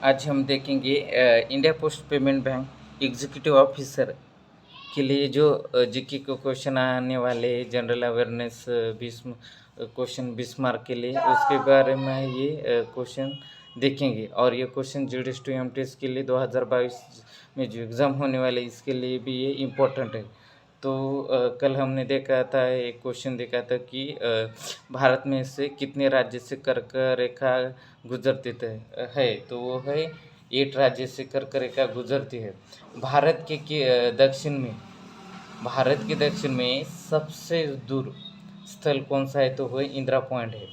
आज हम देखेंगे India post payment bank executive officer के लिए जो जीके को क्वेश्चन आने वाले जनरल अवेयरनेस 20 क्वेश्चन 20 मार्क के लिए उसके बारे में ये क्वेश्चन देखेंगे। और ये क्वेश्चन जीडीएस टू एमटीएस के लिए 2022 में जो एग्ज़ाम होने वाले इसके लिए भी ये इम्पोर्टेंट है। तो कल हमने देखा था, एक क्वेश्चन देखा था कि भारत में से कितने राज्य से कर्क रेखा गुजरती है, तो वो है 8 राज्य से कर्क रेखा गुजरती है। भारत के दक्षिण में भारत के दक्षिण में सबसे दूर स्थल कौन सा है, तो वह इंदिरा पॉइंट है।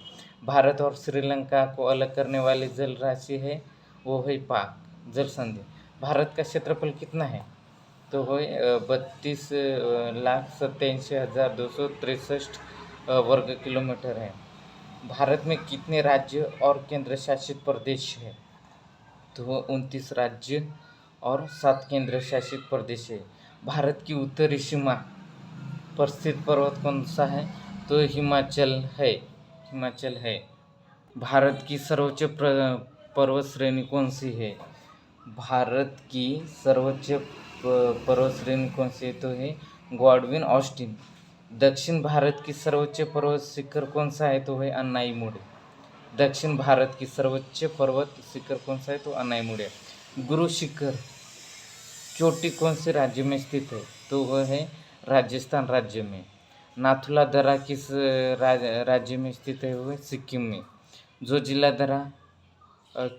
भारत और श्रीलंका को अलग करने वाली जल राशि है, वो है पाक जल संधि। भारत का क्षेत्रफल कितना है, तो वह 32,87,263 वर्ग किलोमीटर है। भारत में कितने राज्य और केंद्र शासित प्रदेश है, तो वह 29 राज्य और 7 केंद्र शासित प्रदेश है। भारत की उत्तरी सीमा पर स्थित पर्वत कौन सा है, तो हिमाचल है। भारत की सर्वोच्च पर्वत श्रेणी कौन सी है, भारत की सर्वोच्च पर्वत श्रेणी कौन सी है, तो है गॉडविन ऑस्टिन। दक्षिण भारत की सर्वोच्च पर्वत शिखर कौन सा है, तो है अन्नाईमुड़ी। दक्षिण भारत की सर्वोच्च पर्वत शिखर कौन सा है, तो अन्नाईमुड़ी। गुरु शिखर चोटी कौन से राज्य में स्थित है, तो वह है राजस्थान राज्य में। नाथुला दर्रा किस राज्य में स्थित है, वह सिक्किम में। जो जिला दर्रा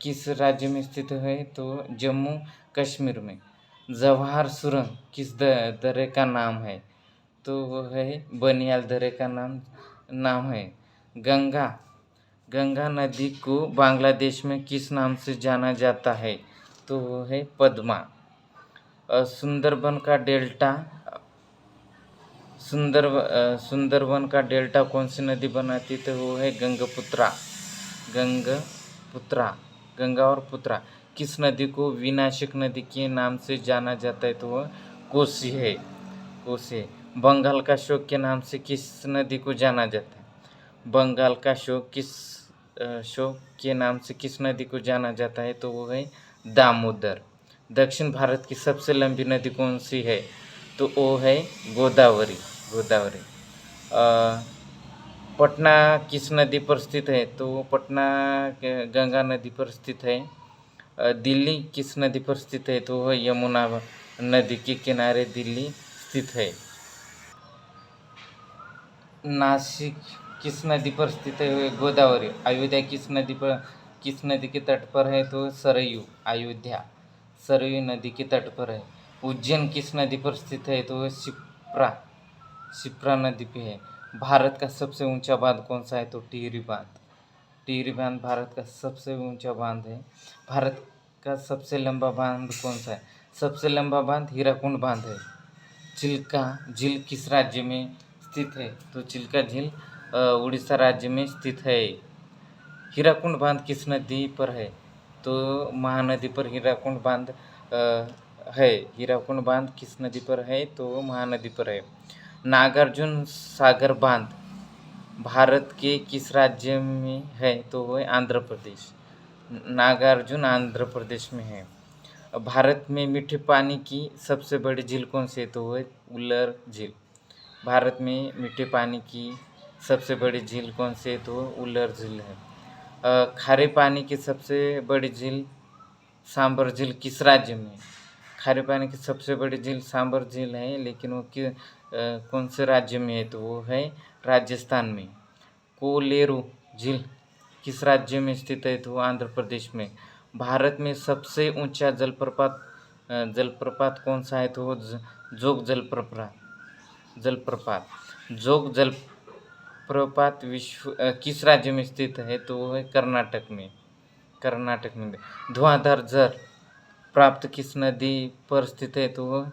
किस राज्य में स्थित है, तो जम्मू कश्मीर में। जवाहर सुरंग किस दर्रे का नाम है, तो वह है बनियाल दर्रे का नाम है। गंगा नदी को बांग्लादेश में किस नाम से जाना जाता है, तो वह है पद्मा। सुंदरबन का डेल्टा कौन सी नदी बनाती है, तो वो है गंगा और पुत्रा। किस नदी को विनाशक नदी के नाम से जाना जाता है, तो वह कोसी है। बंगाल का शोक के नाम से किस नदी को जाना जाता है, बंगाल का शोक के नाम से किस नदी को जाना जाता है, तो वो है दामोदर। दक्षिण भारत की सबसे लंबी नदी कौन सी है, तो वो है गोदावरी। पटना किस नदी पर स्थित है, तो पटना गंगा नदी पर स्थित है। दिल्ली किस नदी पर स्थित है, तो वह यमुना नदी के किनारे दिल्ली स्थित है। नासिक किस नदी पर स्थित है, गोदावरी। अयोध्या किस नदी के तट पर है, तो सरयू। अयोध्या सरयू नदी के तट पर है। उज्जैन किस नदी पर स्थित है, तो शिप्रा नदी पे है। भारत का सबसे ऊंचा बांध कौन सा है, तो टिहरी बांध भारत का सबसे ऊंचा बांध है। भारत का सबसे लंबा बांध कौन सा है, सबसे लंबा बांध हीराकुंड बांध है। चिल्का झील किस राज्य में स्थित है, तो चिल्का झील उड़ीसा राज्य में स्थित है। हीराकुंड बांध किस नदी पर है, तो महानदी पर हीराकुंड बांध है। हीराकुंड बांध किस नदी पर है, तो महानदी पर है। नागार्जुन सागर बांध भारत के किस राज्य में है, तो वह आंध्र प्रदेश। नागार्जुन आंध्र प्रदेश में है। भारत में मीठे पानी की सबसे बड़ी झील कौन सी है, तो वह उल्लर झील। भारत में मीठे पानी की सबसे बड़ी झील कौन सी है, तो उल्लर झील है। खारे पानी की सबसे बड़ी झील सांबर झील किस राज्य में, खारे पानी की सबसे बड़ी झील सांबर झील है, लेकिन वो कौन से राज्य में है, तो वो है राजस्थान में। कोलेरू झील किस राज्य में स्थित है, तो आंध्र प्रदेश में। भारत में सबसे ऊंचा जलप्रपात कौन सा है, तो वो जोग जलप्रपात किस राज्य में स्थित है, तो वो है कर्नाटक में। धुआंधार जल प्राप्त किस नदी पर स्थित है, तो वह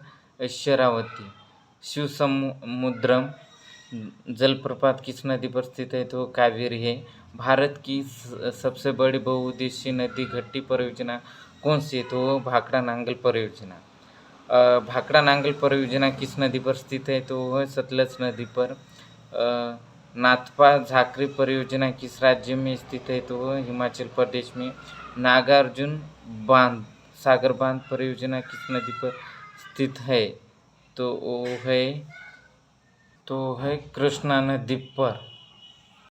शरावती। शिव समुद्रम जलप्रपात किस नदी पर स्थित है, तो कावेरी है। भारत की सबसे बड़ी बहुउद्देशीय नदी घट्टी परियोजना कौन सी है, तो भाखड़ा नांगल परियोजना। भाखड़ा नांगल परियोजना किस नदी पर स्थित है, तो वह सतलज नदी पर। नाथपा झाकरी परियोजना किस राज्य में स्थित है, तो वह हिमाचल प्रदेश में। नागार्जुन बांध सागर बांध परियोजना किस नदी पर स्थित है? तो वो है कृष्णा नदी पर।